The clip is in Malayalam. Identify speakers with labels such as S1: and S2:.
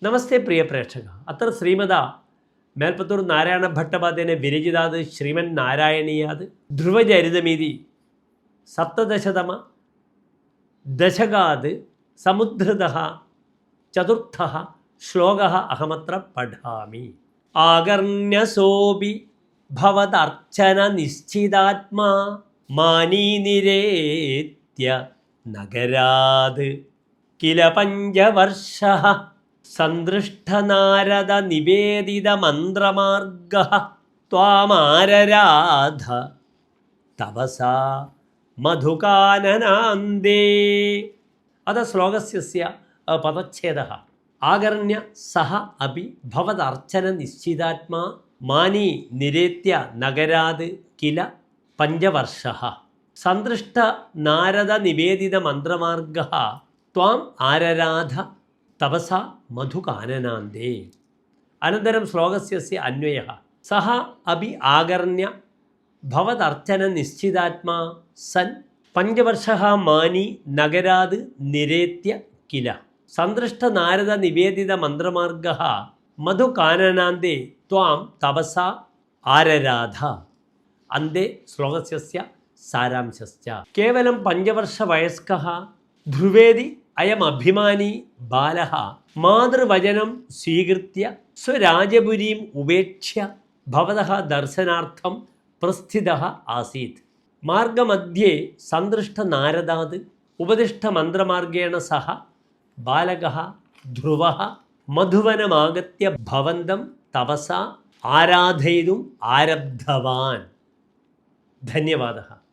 S1: നമസ്തേ പ്രിയ പ്രേക്ഷക. അത്ര ശ്രീമത മേൽപ്പത്തൂർ നാരായണ ഭട്ടപാദേന വിരചിതാത് ശ്രീമൻ നാരായണീയാത് ധ്രുവചരിതമിതി സപ്തദശതമ ദശകാത് സമുദ്ധൃതഃ ചതുർത്ഥഃ ശ്ലോകഃ അഹമത്ര പഠാമി. ആകർണ്യസോപി ഭവതർച്ചന നിശ്ചിതാത്മാ മാനീനിരേത്യ നഗരാത് കില പഞ്ചവർഷഃ സന്ദൃഷ്ടനാരദ നിവേദിത മന്ത്രമാർഗഃ ത്വാമാരരാധ തപസാ മധുകാനനാന്തേ. അത ശ്ലോകസ്യ പദച്ഛേദഃ. ആകർണ്യ സഹ അപി ഭവദർച്ചന നിശ്ചിതാത്മാ മാനി നിരേത്യ നഗരാത് കില പഞ്ചവർഷഃ സന്ദൃഷ്ട നാരദ നിവേദിത മന്ത്രമാർഗഃ ത്വാം ആരരാധ തപസ മധുകാനനാന്തേ. അനന്തരം ശ്ലോകസ്യ അന്വയഃ. സഹ അപി ആകർണ്യ ഭവദർച്ചന നിശ്ചിതാത്മാ സൻ പഞ്ചവർഷഃ മാനി നഗരാത് നിരേത്യ കില സന്ദൃഷ്ട നാരദ നിവേദിത മന്ത്രമാർഗഃ മധുകാനനാന്തേ ത്വാം തപസ ആരരാധ. അന്തേ ശ്ലോകസ്യ സാരാംശശ്ച. കേവലം പഞ്ചവർഷവയസ്കഃ ധ്രുവേദി അയം അഭിമാനി ബാലഃ മാതൃവചനം സ്വീകൃത്യ സ്വരാജപുരീം ഉപേക്ഷ്യ ഭവതഃ ദർശനാർത്ഥം പ്രസ്ഥിതഃ ആസീത്. മാർഗമധ്യേ സന്ദൃഷ്ടനാരദാത് ഉപദിഷ്ടമന്ത്രമാർഗേണ സഹ ബാലകഃ ധ്രുവഃ മധുവനമാഗത്യ ഭവന്തം തപസാ ആരാധയിതും ആരബ്ധവാൻ. ധന്യവാദः.